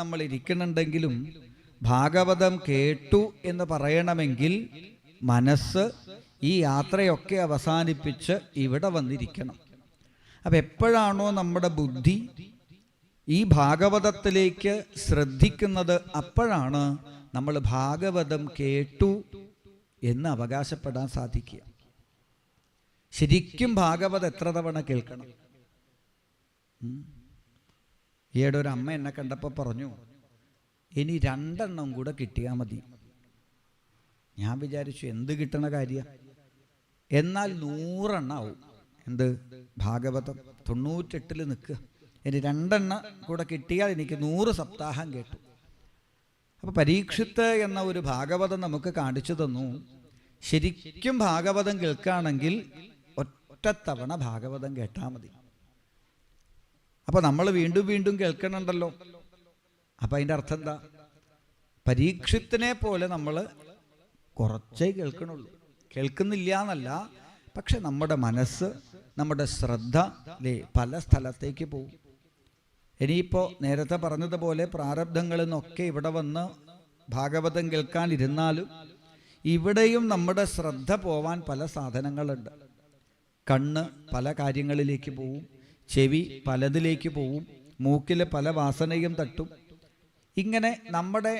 നമ്മൾ ഇരിക്കുന്നുണ്ടെങ്കിലും ഭാഗവതം കേട്ടു എന്ന് പറയണമെങ്കിൽ മനസ്സ് ഈ യാത്രയൊക്കെ അവസാനിപ്പിച്ച് ഇവിടെ വന്നിരിക്കണം. അപ്പം എപ്പോഴാണോ നമ്മുടെ ബുദ്ധി ഈ ഭാഗവതത്തിലേക്ക് ശ്രദ്ധിക്കുന്നത്, അപ്പോഴാണ് നമ്മൾ ഭാഗവതം കേട്ടു എന്ന് അവകാശപ്പെടാൻ സാധിക്കുക. ശരിക്കും ഭാഗവതം എത്ര തവണ കേൾക്കണം? ഈയിടെ ഒരു അമ്മ എന്നെ കണ്ടപ്പോൾ പറഞ്ഞു, ഇനി 2 എണ്ണം കൂടെ കിട്ടിയാൽ മതി. ഞാൻ വിചാരിച്ചു എന്ത് കിട്ടണ കാര്യം, എന്നാൽ 100 എണ്ണം ആവും. എന്ത് ഭാഗവതം 98 നിൽക്കുക, ഇനി 2 എണ്ണം കൂടെ കിട്ടിയാൽ എനിക്ക് 100 സപ്താഹം കേട്ടു. അപ്പോൾ പരീക്ഷിത്ത് എന്ന ഒരു ഭാഗവതം നമുക്ക് കാണിച്ചു തന്നു. ശരിക്കും ഭാഗവതം കേൾക്കുകയാണെങ്കിൽ ഒറ്റത്തവണ ഭാഗവതം കേട്ടാൽ മതി. അപ്പോൾ നമ്മൾ വീണ്ടും വീണ്ടും കേൾക്കണുണ്ടല്ലോ. അപ്പം അതിൻ്റെ അർത്ഥം എന്താ? പരീക്ഷത്തിനെ പോലെ നമ്മൾ കുറച്ചേ കേൾക്കണുള്ളൂ, കേൾക്കുന്നില്ല എന്നല്ല, പക്ഷെ നമ്മുടെ മനസ്സ്, നമ്മുടെ ശ്രദ്ധ പല സ്ഥലത്തേക്ക് പോകും. ഇനിയിപ്പോൾ നേരത്തെ പറഞ്ഞതുപോലെ പ്രാരബ്ധങ്ങളിൽ നിന്നൊക്കെ ഇവിടെ വന്ന് ഭാഗവതം കേൾക്കാനിരുന്നാലും ഇവിടെയും നമ്മുടെ ശ്രദ്ധ പോവാൻ പല സാധനങ്ങളുണ്ട്. കണ്ണ് പല കാര്യങ്ങളിലേക്ക് പോവും, ചെവി പലതിലേക്ക് പോവും, മൂക്കിൽ പല വാസനയും തട്ടും. ഇങ്ങനെ നമ്മുടെ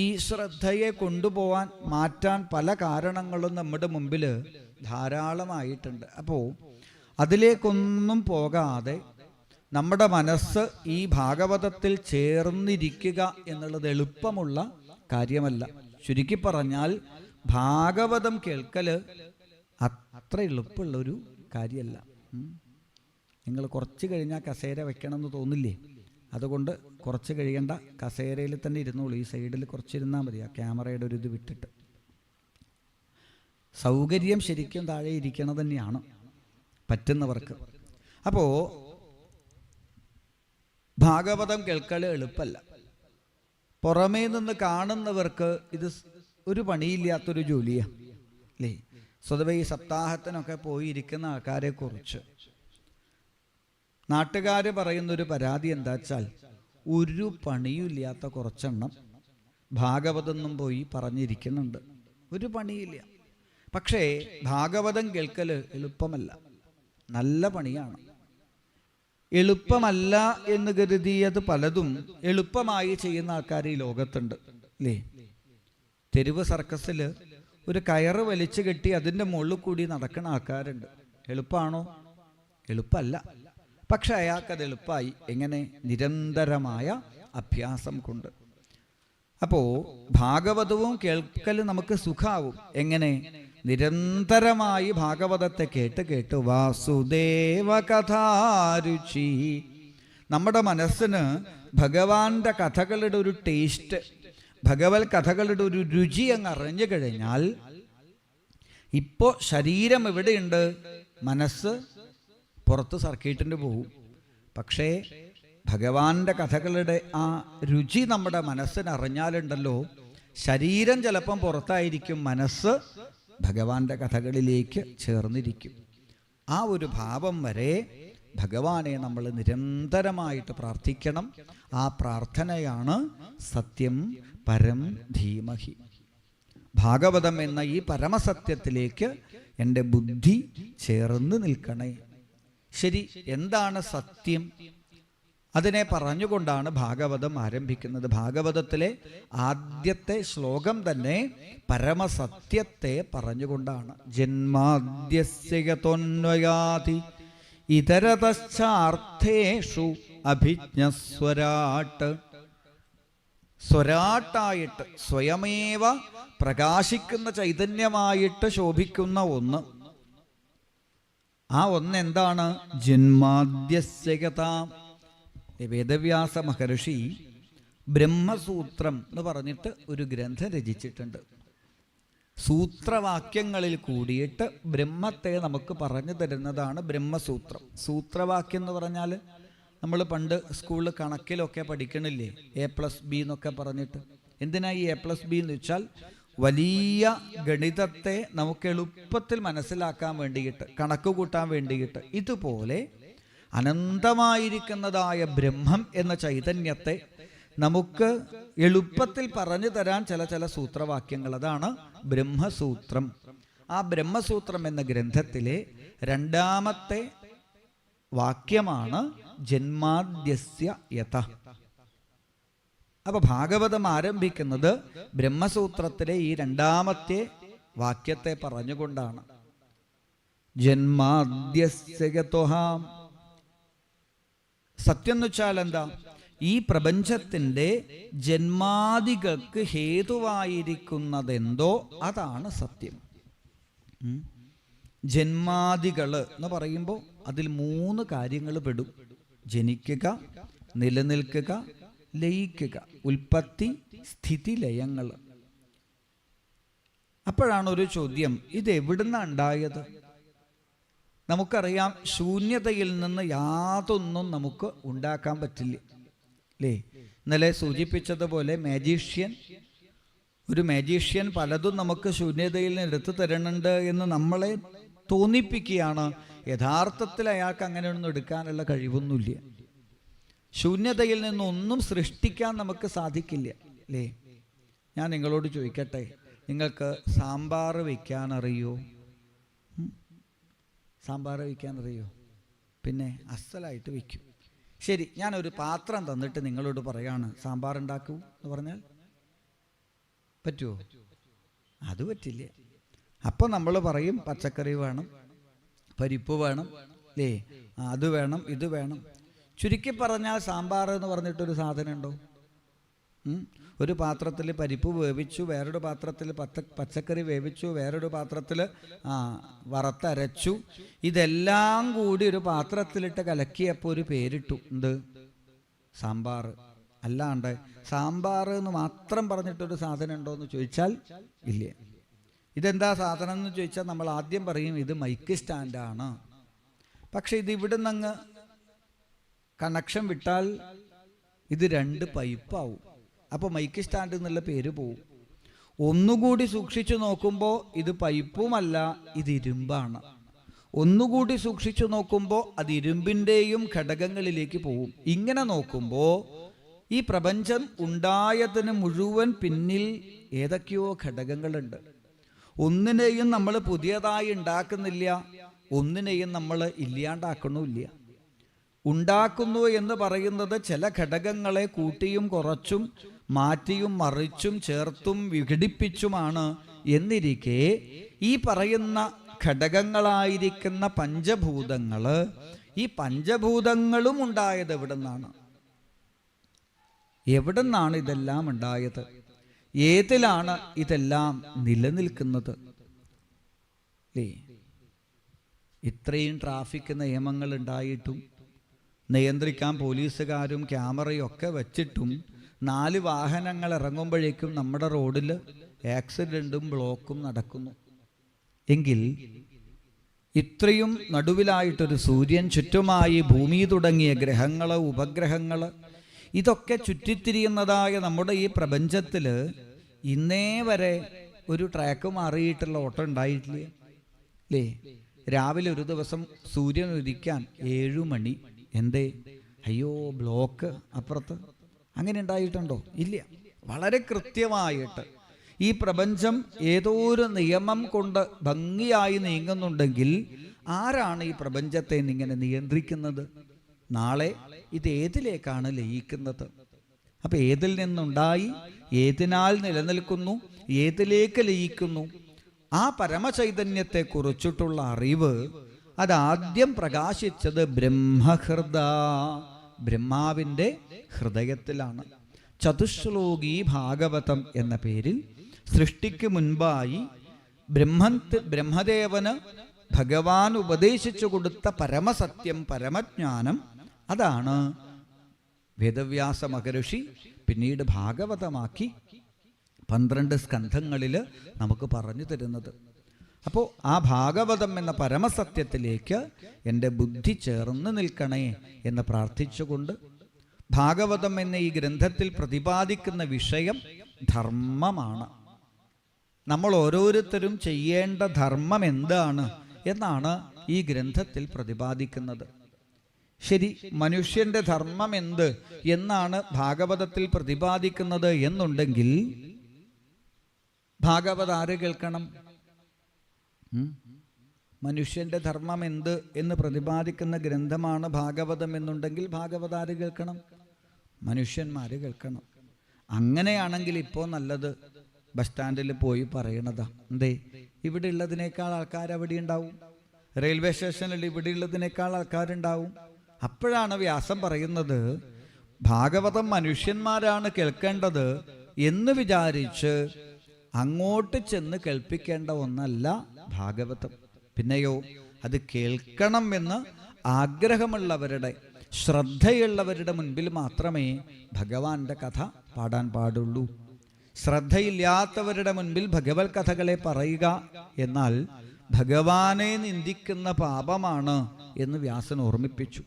ഈ ശ്രദ്ധയെ കൊണ്ടുപോവാൻ, മാറ്റാൻ പല കാരണങ്ങളും നമ്മുടെ മുമ്പിൽ ധാരാളമായിട്ടുണ്ട്. അപ്പോൾ അതിലേക്കൊന്നും പോകാതെ നമ്മുടെ മനസ്സ് ഈ ഭാഗവതത്തിൽ ചേർന്നിരിക്കുക എന്നുള്ളത് എളുപ്പമുള്ള കാര്യമല്ല. ചുരുക്കി പറഞ്ഞാൽ ഭാഗവതം കേൾക്കൽ അത്ര എളുപ്പമുള്ളൊരു കാര്യമല്ല. നിങ്ങൾ കുറച്ച് കഴിഞ്ഞാൽ കസേര വെക്കണമെന്ന് തോന്നില്ലേ? അതുകൊണ്ട് കുറച്ച് കഴിയേണ്ട, കസേരയിൽ തന്നെ ഇരുന്നോളൂ. ഈ സൈഡിൽ കുറച്ചിരുന്നാൽ മതി, ആ ക്യാമറയുടെ ഒരു ഇത് വിട്ടിട്ട്. സൗകര്യം ശരിക്കും താഴെ ഇരിക്കണത് തന്നെയാണ് പറ്റുന്നവർക്ക്. അപ്പോൾ ഭാഗവതം കേൾക്കൽ എളുപ്പമല്ല. പുറമേ നിന്ന് കാണുന്നവർക്ക് ഇത് ഒരു പണിയില്ലാത്തൊരു ജോലിയാണ് അല്ലേ? സ്വതവേ ഈ സപ്താഹത്തിനൊക്കെ പോയിരിക്കുന്ന ആൾക്കാരെ കുറിച്ച് നാട്ടുകാർ പറയുന്നൊരു പരാതി എന്താ വെച്ചാൽ, ഒരു പണിയുമില്ലാത്ത കുറച്ചെണ്ണം ഭാഗവതം പോയി പറഞ്ഞിരിക്കുന്നുണ്ട്. ഒരു പണിയില്ല. പക്ഷേ ഭാഗവതം കേൾക്കൽ എളുപ്പമല്ല, നല്ല പണിയാണ്. എളുപ്പമല്ല എന്ന് കരുതിയത് പലതും എളുപ്പമായി ചെയ്യുന്ന ആൾക്കാർ ഈ ലോകത്തുണ്ട് അല്ലേ? തെരുവ് സർക്കസിൽ ഒരു കയറ് വലിച്ചു കെട്ടി അതിൻ്റെ മുകളിൽ കൂടി നടക്കുന്ന ആൾക്കാരുണ്ട്. എളുപ്പമാണോ? എളുപ്പമല്ല. പക്ഷെ അയാൾക്കത് എളുപ്പമായി. എങ്ങനെ? നിരന്തരമായ അഭ്യാസം കൊണ്ട്. അപ്പോൾ ഭാഗവതവും കേൾക്കൽ നമുക്ക് സുഖാവും. എങ്ങനെ? നിരന്തരമായി ഭാഗവതത്തെ കേട്ട് കേട്ട്. വാസുദേവ കഥാരുചി. നമ്മുടെ മനസ്സിന് ഭഗവാന്റെ കഥകളുടെ ഒരു ടേസ്റ്റ്, ഭഗവത് കഥകളുടെ ഒരു രുചി അങ്ങ് അറിഞ്ഞു കഴിഞ്ഞാൽ, ഇപ്പോൾ ശരീരം എവിടെയുണ്ട്? മനസ്സ് പുറത്ത് സർക്കിട്ടിന് പോകും. പക്ഷേ ഭഗവാന്റെ കഥകളുടെ ആ രുചി നമ്മുടെ മനസ്സിന് അറിഞ്ഞാലുണ്ടല്ലോ, ശരീരം ചിലപ്പം പുറത്തായിരിക്കും, മനസ്സ് ഭഗവാന്റെ കഥകളിലേക്ക് ചേർന്നിരിക്കും. ആ ഒരു ഭാവം വരെ ഭഗവാനെ നമ്മൾ നിരന്തരമായിട്ട് പ്രാർത്ഥിക്കണം. ആ പ്രാർത്ഥനയാണ് സത്യം പരം ധീമഹി. ഭാഗവതം എന്ന ഈ പരമസത്യത്തിലേക്ക് എൻ്റെ ബുദ്ധി ചേർന്ന് നിൽക്കണേ. ശരി, എന്താണ് സത്യം? അതിനെ പറഞ്ഞുകൊണ്ടാണ് ഭാഗവതം ആരംഭിക്കുന്നത്. ഭാഗവതത്തിലെ ആദ്യത്തെ ശ്ലോകം തന്നെ പരമസത്യത്തെ പറഞ്ഞുകൊണ്ടാണ്. ജന്മാദ്യസ്യതോന്വയാതി ഇതരതശ്ചാർത്ഥേഷു അഭിജ്ഞസ്വരാട്ട്. സ്വരാട്ടായിട്ട്, സ്വയമേവ പ്രകാശിക്കുന്ന ചൈതന്യമായിട്ട് ശോഭിക്കുന്ന ഒന്ന്. ആ ഒന്ന് എന്താണ്? ജന്മാദ്യസ്യത. വേദവ്യാസ മഹർഷി ബ്രഹ്മസൂത്രം എന്ന് പറഞ്ഞിട്ട് ഒരു ഗ്രന്ഥം രചിച്ചിട്ടുണ്ട്. സൂത്രവാക്യങ്ങളിൽ കൂടിയിട്ട് ബ്രഹ്മത്തെ നമുക്ക് പറഞ്ഞു തരുന്നതാണ് ബ്രഹ്മസൂത്രം. സൂത്രവാക്യം എന്ന് പറഞ്ഞാൽ നമ്മൾ പണ്ട് സ്കൂളിൽ കണക്കിലൊക്കെ പഠിക്കണില്ലേ, A+B എന്നൊക്കെ പറഞ്ഞിട്ട്. എന്തിനാ ഈ A+B എന്ന് വെച്ചാൽ, വലിയ ഗണിതത്തെ നമുക്ക് എളുപ്പത്തിൽ മനസ്സിലാക്കാൻ വേണ്ടിയിട്ട്, കണക്ക് കൂട്ടാൻ വേണ്ടിയിട്ട്. ഇതുപോലെ അനന്തമായിരിക്കുന്നതായ ബ്രഹ്മം എന്ന ചൈതന്യത്തെ നമുക്ക് എളുപ്പത്തിൽ പറഞ്ഞു തരാൻ ചില സൂത്രവാക്യങ്ങൾ. അതാണ് ബ്രഹ്മസൂത്രം. ആ ബ്രഹ്മസൂത്രം എന്ന ഗ്രന്ഥത്തിലെ രണ്ടാമത്തെ വാക്യമാണ് ജന്മാദ്യസ്യ യതഃ. അപ്പൊ ഭാഗവതം ആരംഭിക്കുന്നത് ബ്രഹ്മസൂത്രത്തിലെ ഈ രണ്ടാമത്തെ വാക്യത്തെ പറഞ്ഞുകൊണ്ടാണ്. ജന്മാദ്യസ്യ യതഃ. സത്യം എന്ന് വെച്ചാൽ എന്താ? ഈ പ്രപഞ്ചത്തിന്റെ ജന്മാദികൾക്ക് ഹേതുവായിരിക്കുന്നതെന്തോ അതാണ് സത്യം. ജന്മാദികള് എന്ന് പറയുമ്പോൾ അതിൽ 3 കാര്യങ്ങൾ പെടും: ജനിക്കുക, നിലനിൽക്കുക, ലയിക്കുക. ഉൽപ്പത്തി, സ്ഥിതി, ലയങ്ങൾ. അപ്പോഴാണ് ഒരു ചോദ്യം, ഇത് എവിടുന്നാണ് ഉണ്ടായത്? നമുക്കറിയാം, ശൂന്യതയിൽ നിന്ന് യാതൊന്നും നമുക്ക് ഉണ്ടാക്കാൻ പറ്റില്ല, അല്ലേ? ഇന്നലെ സൂചിപ്പിച്ചതുപോലെ ഒരു മാജീഷ്യൻ പലതും നമുക്ക് ശൂന്യതയിൽ നിന്ന് എടുത്തു തരുന്നുണ്ട് എന്ന് നമ്മളെ തോന്നിപ്പിക്കുകയാണ്. യഥാർത്ഥത്തിൽ അയാൾക്ക് അങ്ങനെയൊന്നും എടുക്കാനുള്ള കഴിവൊന്നുമില്ല. ശൂന്യതയിൽ നിന്നൊന്നും സൃഷ്ടിക്കാൻ നമുക്ക് സാധിക്കില്ല, അല്ലേ? ഞാൻ നിങ്ങളോട് ചോദിക്കട്ടെ, നിങ്ങൾക്ക് സാമ്പാർ വയ്ക്കാനറിയോ? സാമ്പാർ വയ്ക്കാനറിയോ? പിന്നെ അസലായിട്ട് വയ്ക്കും. ശരി, ഞാനൊരു പാത്രം തന്നിട്ട് നിങ്ങളോട് പറയാണ് സാമ്പാർ ഉണ്ടാക്കൂ എന്ന് പറഞ്ഞാൽ പറ്റുമോ? അത് പറ്റില്ല. അപ്പം നമ്മൾ പറയും പച്ചക്കറി വേണം, പരിപ്പ് വേണം, അല്ലേ? അത് വേണം, ഇത് വേണം. ചുരുക്കി പറഞ്ഞാൽ സാമ്പാർ എന്ന് പറഞ്ഞിട്ടൊരു സാധനം ഉണ്ടോ? ഒരു പാത്രത്തിൽ പരിപ്പ് വേവിച്ചു, വേറൊരു പാത്രത്തിൽ പച്ചക്കറി വേവിച്ചു, വേറൊരു പാത്രത്തിൽ വറുത്തരച്ചു. ഇതെല്ലാം കൂടി ഒരു പാത്രത്തിലിട്ട് കലക്കിയപ്പോൾ ഒരു പേരിട്ടു. എന്ത്? സാമ്പാർ. അല്ലാണ്ട് സാമ്പാർ എന്ന് മാത്രം പറഞ്ഞിട്ടൊരു സാധനം ഉണ്ടോ എന്ന് ചോദിച്ചാൽ ഇല്ല. ഇതെന്താ സാധനം എന്ന് ചോദിച്ചാൽ നമ്മൾ ആദ്യം പറയും ഇത് മൈക്ക് സ്റ്റാൻഡാണ്. പക്ഷെ ഇത് ഇവിടെ നിന്ന് കണക്ഷൻ വിട്ടാൽ ഇത് 2 പൈപ്പാവും. അപ്പോൾ മൈക്ക് സ്റ്റാൻഡ് എന്നുള്ള പേര് പോവും. ഒന്നുകൂടി സൂക്ഷിച്ചു നോക്കുമ്പോൾ ഇത് പൈപ്പുമല്ല, ഇത് ഇരുമ്പാണ്. ഒന്നുകൂടി സൂക്ഷിച്ചു നോക്കുമ്പോൾ അത് ഇരുമ്പിൻ്റെയും ഘടകങ്ങളിലേക്ക് പോവും. ഇങ്ങനെ നോക്കുമ്പോൾ ഈ പ്രപഞ്ചം ഉണ്ടായതിന് മുഴുവൻ പിന്നിൽ ഏതൊക്കെയോ ഘടകങ്ങളുണ്ട്. ഒന്നിനെയും നമ്മൾ പുതിയതായി ഉണ്ടാക്കുന്നില്ല, ഒന്നിനെയും നമ്മൾ ഇല്ലാണ്ടാക്കണമില്ല. ഉണ്ടാക്കുന്നു എന്ന് പറയുന്നത് ചില ഘടകങ്ങളെ കൂട്ടിയും കുറച്ചും മാറ്റിയും മറിച്ചും ചേർത്തും വിഘടിപ്പിച്ചുമാണ്. എന്നിരിക്കെ ഈ പറയുന്ന ഘടകങ്ങളായിരിക്കുന്ന പഞ്ചഭൂതങ്ങള്, ഈ പഞ്ചഭൂതങ്ങളും ഉണ്ടായത് എവിടുന്നാണ്? എവിടുന്നാണ് ഇതെല്ലാം ഉണ്ടായത്? ഏതിലാണ് ഇതെല്ലാം നിലനിൽക്കുന്നത്? ഇത്രയും ട്രാഫിക് നിയമങ്ങൾ ഉണ്ടായിട്ടും നിയന്ത്രിക്കാൻ പോലീസുകാരും ക്യാമറയും ഒക്കെ വച്ചിട്ടും 4 വാഹനങ്ങൾ ഇറങ്ങുമ്പോഴേക്കും നമ്മുടെ റോഡിൽ ആക്സിഡൻറ്റും ബ്ലോക്കും നടക്കുന്നു. എങ്കിൽ ഇത്രയും നടുവിലായിട്ടൊരു സൂര്യൻ, ചുറ്റുമായി ഭൂമി തുടങ്ങിയ ഗ്രഹങ്ങൾ, ഉപഗ്രഹങ്ങൾ, ഇതൊക്കെ ചുറ്റിത്തിരിയുന്നതായ നമ്മുടെ ഈ പ്രപഞ്ചത്തിൽ ഇന്നേ വരെ ഒരു ട്രാക്ക് മാറിയിട്ടുള്ള ഓട്ടം ഉണ്ടായിട്ടില്ലേ? അല്ലേ? രാവിലെ ഒരു ദിവസം സൂര്യൻ ഉദിക്കാൻ 7 മണി. എന്തേ? അയ്യോ ബ്ലോക്ക് അപ്പുറത്ത്. അങ്ങനെ ഉണ്ടായിട്ടുണ്ടോ? ഇല്ല. വളരെ കൃത്യമായിട്ട് ഈ പ്രപഞ്ചം ഏതോ ഒരു നിയമം കൊണ്ട് ഭംഗിയായി നീങ്ങുന്നുണ്ടെങ്കിൽ ആരാണ് ഈ പ്രപഞ്ചത്തെ ഇങ്ങനെ നിയന്ത്രിക്കുന്നത്? നാളെ ഇത് ഏതിലേക്കാണ് ലയിക്കുന്നത്? അപ്പം ഏതിൽ നിന്നുണ്ടായി, ഏതിനാൽ നിലനിൽക്കുന്നു, ഏതിലേക്ക് ലയിക്കുന്നു? ആ പരമചൈതന്യത്തെ കുറിച്ചിട്ടുള്ള അറിവ് അതാദ്യം പ്രകാശിച്ചത് ബ്രഹ്മാവിൻ്റെ ഹൃദയത്തിലാണ്. ചതുശ്ലോകി ഭാഗവതം എന്ന പേരിൽ സൃഷ്ടിക്ക് മുൻപായി ബ്രഹ്മദേവന് ഭഗവാൻ ഉപദേശിച്ചു കൊടുത്ത പരമസത്യം, പരമജ്ഞാനം, അതാണ് വേദവ്യാസ മഹർഷി പിന്നീട് ഭാഗവതമാക്കി 12 സ്കന്ധങ്ങളിൽ നമുക്ക് പറഞ്ഞു തരുന്നത്. അപ്പോൾ ആ ഭാഗവതം എന്ന പരമസത്യത്തിലേക്ക് എൻ്റെ ബുദ്ധി ചേർന്ന് നിൽക്കണേ എന്ന് പ്രാർത്ഥിച്ചുകൊണ്ട്, ഭാഗവതം എന്ന ഈ ഗ്രന്ഥത്തിൽ പ്രതിപാദിക്കുന്ന വിഷയം ധർമ്മമാണ്. നമ്മൾ ഓരോരുത്തരും ചെയ്യേണ്ട ധർമ്മം എന്താണ് എന്നാണ് ഈ ഗ്രന്ഥത്തിൽ പ്രതിപാദിക്കുന്നത്. ശരി, മനുഷ്യന്റെ ധർമ്മം എന്ത് എന്നാണ് ഭാഗവതത്തിൽ പ്രതിപാദിക്കുന്നത് എന്നുണ്ടെങ്കിൽ ഭാഗവത് ആര് കേൾക്കണം? മനുഷ്യന്റെ ധർമ്മം എന്ത് എന്ന് പ്രതിപാദിക്കുന്ന ഗ്രന്ഥമാണ് ഭാഗവതം എന്നുണ്ടെങ്കിൽ ഭാഗവത് ആര് കേൾക്കണം? മനുഷ്യന്മാര് കേൾക്കണം. അങ്ങനെയാണെങ്കിൽ ഇപ്പോൾ നല്ലത് ബസ് സ്റ്റാൻഡിൽ പോയി പറയണതാ. എന്തേ, ഇവിടെ ഉള്ളതിനേക്കാൾ ആൾക്കാർ അവിടെ ഉണ്ടാവും. റെയിൽവേ സ്റ്റേഷനിൽ ഇവിടെ ഉള്ളതിനേക്കാൾ ആൾക്കാരുണ്ടാവും. അപ്പോഴാണ് വ്യാസൻ പറയുന്നത്, ഭാഗവതം മനുഷ്യന്മാരാണ് കേൾക്കേണ്ടത് എന്ന് വിചാരിച്ച് അങ്ങോട്ട് ചെന്ന് കേൾപ്പിക്കേണ്ട ഒന്നല്ല ഭാഗവതം. പിന്നെയോ അത് കേൾക്കണം എന്ന് ആഗ്രഹമുള്ളവരുടെ, ശ്രദ്ധയുള്ളവരുടെ മുൻപിൽ മാത്രമേ ഭഗവാന്റെ കഥ പാടാൻ പാടുള്ളൂ. ശ്രദ്ധയില്ലാത്തവരുടെ മുൻപിൽ ഭഗവത് കഥകളെ പറയുക എന്നാൽ ഭഗവാനെ നിന്ദിക്കുന്ന പാപമാണ് എന്ന് വ്യാസൻ ഓർമ്മിപ്പിച്ചു.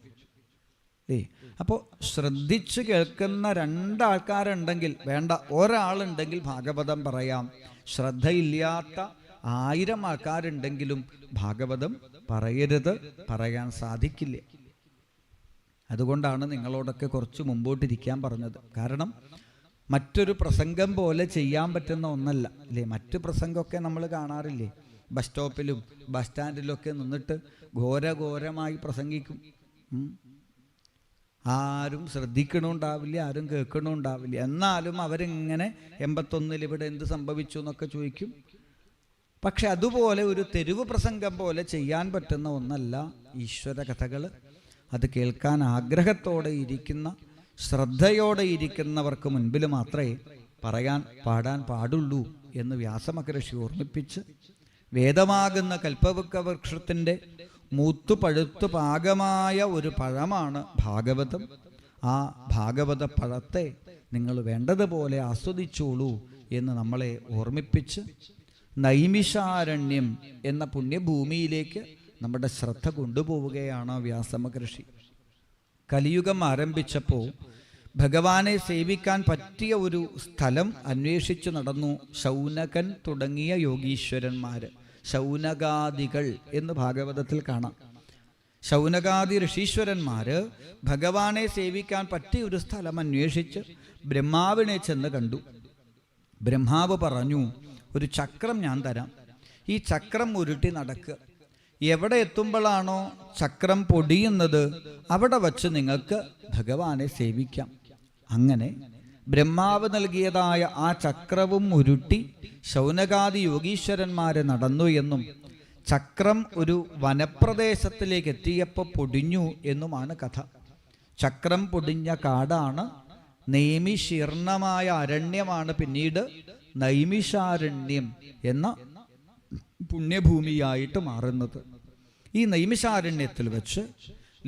അപ്പോൾ ശ്രദ്ധിച്ച് കേൾക്കുന്ന രണ്ടാൾക്കാരുണ്ടെങ്കിൽ വേണ്ട, ഒരാളുണ്ടെങ്കിൽ ഭാഗവതം പറയാം. ശ്രദ്ധയില്ലാത്ത 1000 ആൾക്കാരുണ്ടെങ്കിലും ഭാഗവതം പറയരുത്, പറയാൻ സാധിക്കില്ല. അതുകൊണ്ടാണ് നിങ്ങളോടൊക്കെ കുറച്ച് മുമ്പോട്ടിരിക്കാൻ പറഞ്ഞത്. കാരണം മറ്റൊരു പ്രസംഗം പോലെ ചെയ്യാൻ പറ്റുന്ന ഒന്നല്ല അല്ലേ. മറ്റു പ്രസംഗമൊക്കെ നമ്മൾ കാണാറില്ലേ, ബസ് സ്റ്റോപ്പിലും ബസ് സ്റ്റാൻഡിലൊക്കെ നിന്നിട്ട് ഘോരഘോരമായി പ്രസംഗിക്കും. ആരും ശ്രദ്ധിക്കണമുണ്ടാവില്ല, ആരും കേൾക്കണമുണ്ടാവില്ല. എന്നാലും അവരിങ്ങനെ 81 ഇവിടെ എന്ത് സംഭവിച്ചു എന്നൊക്കെ ചോദിക്കും. പക്ഷെ അതുപോലെ ഒരു തെരുവ് പ്രസംഗം പോലെ ചെയ്യാൻ പറ്റുന്ന ഒന്നല്ല ഈശ്വര കഥകൾ. അത് കേൾക്കാൻ ആഗ്രഹത്തോടെ ഇരിക്കുന്ന, ശ്രദ്ധയോടെ ഇരിക്കുന്നവർക്ക് മുൻപിൽ മാത്രമേ പറയാൻ പാടാൻ പാടുള്ളൂ എന്ന് വ്യാസമഹർഷി ഓർമ്മിപ്പിച്ച്, വേദമാകുന്ന കൽപ്പവൃക്ഷത്തിൻ്റെ മൂത്തു പഴുത്തു പാകമായ ഒരു പഴമാണ് ഭാഗവതം. ആ ഭാഗവത പഴത്തെ നിങ്ങൾ വേണ്ടതുപോലെ ആസ്വദിച്ചോളൂ എന്ന് നമ്മളെ ഓർമ്മിപ്പിച്ച് നൈമിഷാരണ്യം എന്ന പുണ്യഭൂമിയിലേക്ക് നമ്മുടെ ശ്രദ്ധ കൊണ്ടുപോവുകയാണ് വ്യാസമഹർഷി. കലിയുഗം ആരംഭിച്ചപ്പോൾ ഭഗവാനെ സേവിക്കാൻ പറ്റിയ ഒരു സ്ഥലം അന്വേഷിച്ചു നടന്നു ശൗനകൻ തുടങ്ങിയ യോഗീശ്വരന്മാർ. ശൗനകാദികൾ എന്ന് ഭാഗവതത്തിൽ കാണാം. ശൗനകാദി ഋഷീശ്വരന്മാര് ഭഗവാനെ സേവിക്കാൻ പറ്റിയ ഒരു സ്ഥലം അന്വേഷിച്ച് ബ്രഹ്മാവിനെ ചെന്ന് കണ്ടു. ബ്രഹ്മാവ് പറഞ്ഞു, ഒരു ചക്രം ഞാൻ തരാം, ഈ ചക്രം ഉരുട്ടി നടക്കുക. എവിടെ എത്തുമ്പോഴാണോ ചക്രം പൊടിയുന്നത് അവിടെ വച്ച് നിങ്ങൾക്ക് ഭഗവാനെ സേവിക്കാം. അങ്ങനെ ബ്രഹ്മാവ് നൽകിയതായ ആ ചക്രവും ഉരുട്ടി ശൗനകാദി യോഗീശ്വരന്മാരെ നടന്നു എന്നും ചക്രം ഒരു വനപ്രദേശത്തിലേക്ക് എത്തിയപ്പോൾ പൊടിഞ്ഞു എന്നുമാണ് കഥ. ചക്രം പൊടിഞ്ഞ കാടാണ്, നൈമിശീർണമായ അരണ്യമാണ് പിന്നീട് നൈമിഷാരണ്യം എന്ന പുണ്യഭൂമിയായിട്ട് മാറുന്നത്. ഈ നൈമിഷാരണ്യത്തിൽ വെച്ച്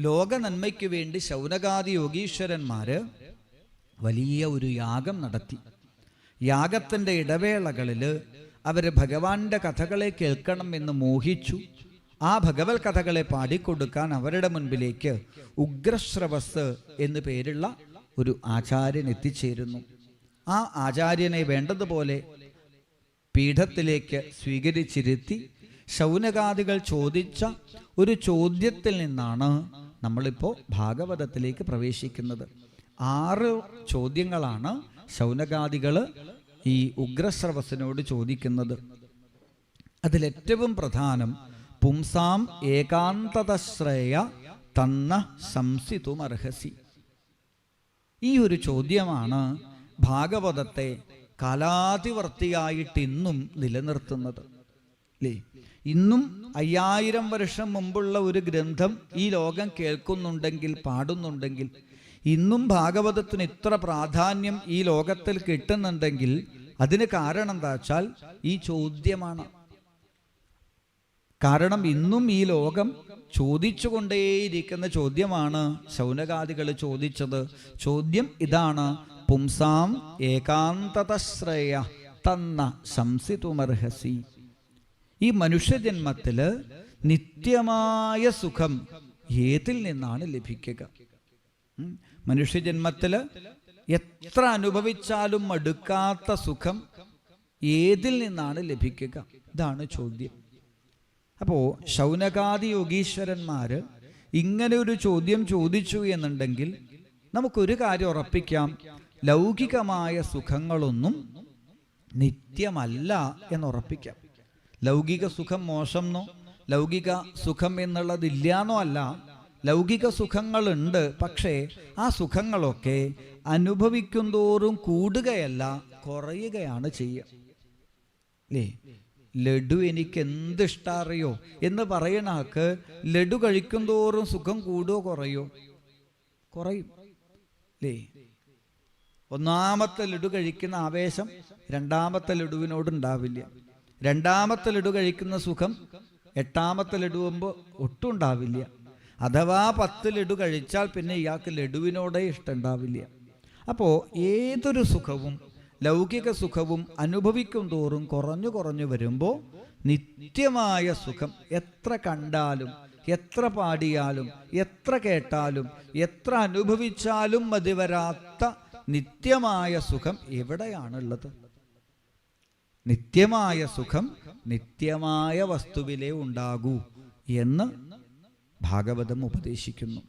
ലോക നന്മയ്ക്ക് വേണ്ടി ശൗനകാദി യോഗീശ്വരന്മാര് വലിയ ഒരു യാഗം നടത്തി. യാഗത്തിൻ്റെ ഇടവേളകളിൽ അവർ ഭഗവാന്റെ കഥകളെ കേൾക്കണം എന്ന് മോഹിച്ചു. ആ ഭഗവത് കഥകളെ പാടിക്കൊടുക്കാൻ അവരുടെ മുൻപിലേക്ക് ഉഗ്രശ്രവസ് എന്നു പേരുള്ള ഒരു ആചാര്യൻ എത്തിച്ചേരുന്നു. ആ ആചാര്യനെ വേണ്ടതുപോലെ പീഠത്തിലേക്ക് സ്വീകരിച്ചിരുത്തി ശൗനകാദികൾ ചോദിച്ച ഒരു ചോദ്യത്തിൽ നിന്നാണ് നമ്മളിപ്പോൾ ഭാഗവതത്തിലേക്ക് പ്രവേശിക്കുന്നത്. 6 ചോദ്യങ്ങളാണ് ശൗനകാദികൾ ഈ ഉഗ്രശ്രവസിനോട് ചോദിക്കുന്നത്. അതിലേറ്റവും പ്രധാനം പുംസാം ഏകാന്തതശ്രേയ തന്ന സംസിതുമർഹസി. ഈ ഒരു ചോദ്യമാണ് ഭാഗവതത്തെ കാലാതിവർത്തിയായിട്ട് ഇന്നും നിലനിർത്തുന്നത് അല്ലേ. ഇന്നും 5000 വർഷം മുമ്പുള്ള ഒരു ഗ്രന്ഥം ഈ ലോകം കേൾക്കുന്നുണ്ടെങ്കിൽ, പാടുന്നുണ്ടെങ്കിൽ, ഇന്നും ഭാഗവതത്തിന് ഇത്ര പ്രാധാന്യം ഈ ലോകത്തിൽ കിട്ടുന്നുണ്ടെങ്കിൽ അതിന് കാരണം എന്താ വെച്ചാൽ ഈ ചോദ്യമാണ്. കാരണം ഇന്നും ഈ ലോകം ചോദിച്ചുകൊണ്ടേയിരിക്കുന്ന ചോദ്യമാണ് ശൗനകാദികൾ ചോദിച്ചത്. ചോദ്യം ഇതാണ്, പുംസാം ഏകാന്തതശ്രേയ തന്ന സംസിതുമർഹസി. ഈ മനുഷ്യജന്മത്തില് നിത്യമായ സുഖം ഏതിൽ നിന്നാണ് ലഭിക്കുക? മനുഷ്യജന്മത്തില് എത്ര അനുഭവിച്ചാലും മടുക്കാത്ത സുഖം ഏതിൽ നിന്നാണ് ലഭിക്കുക? ഇതാണ് ചോദ്യം. അപ്പോൾ ശൗനകാദി യോഗീശ്വരന്മാര് ഇങ്ങനെ ഒരു ചോദ്യം ചോദിച്ചു എന്നുണ്ടെങ്കിൽ നമുക്കൊരു കാര്യം ഉറപ്പിക്കാം, ലൗകികമായ സുഖങ്ങളൊന്നും നിത്യമല്ല എന്നുറപ്പിക്കാം. ലൗകിക സുഖം മോശമെന്നോ ലൗകിക സുഖം എന്നുള്ളതില്ലാന്നോ അല്ല. ലൗകിക സുഖങ്ങളുണ്ട്, പക്ഷേ ആ സുഖങ്ങളൊക്കെ അനുഭവിക്കുന്തോറും കൂടുകയല്ല, കുറയുകയാണ് ചെയ്യുക. അല്ലേ? ലഡു എനിക്ക് എന്തിഷ്ടം അറിയോ എന്ന് പറയണ ആൾക്ക് ലഡു കഴിക്കുന്തോറും സുഖം കൂടുകയോ കുറയോ? കുറയും. അല്ലേ? ഒന്നാമത്തെ ലഡു കഴിക്കുന്ന ആവേശം രണ്ടാമത്തെ ലഡുവിനോടുണ്ടാവില്ല. രണ്ടാമത്തെ ലഡു കഴിക്കുന്ന സുഖം എട്ടാമത്തെ ലഡുവുമ്പോൾ ഒട്ടും ഉണ്ടാവില്ല. അഥവാ 10 ലഡു കഴിച്ചാൽ പിന്നെ ഇയാൾക്ക് ലഡുവിനോടേ ഇഷ്ടമുണ്ടാവില്ല. അപ്പോൾ ഏതൊരു സുഖവും ലൗകിക സുഖവും അനുഭവിക്കും തോറും കുറഞ്ഞു കുറഞ്ഞു വരുമ്പോൾ നിത്യമായ സുഖം എത്ര കണ്ടാലും എത്ര പാടിയാലും എത്ര കേട്ടാലും എത്ര അനുഭവിച്ചാലും മതിവരാത്ത നിത്യമായ സുഖം എവിടെയാണുള്ളത്? നിത്യമായ സുഖം നിത്യമായ വസ്തുവിലേ ഉണ്ടാകൂ എന്ന് ഭാഗവതം ഉപദേശിക്കുന്നു.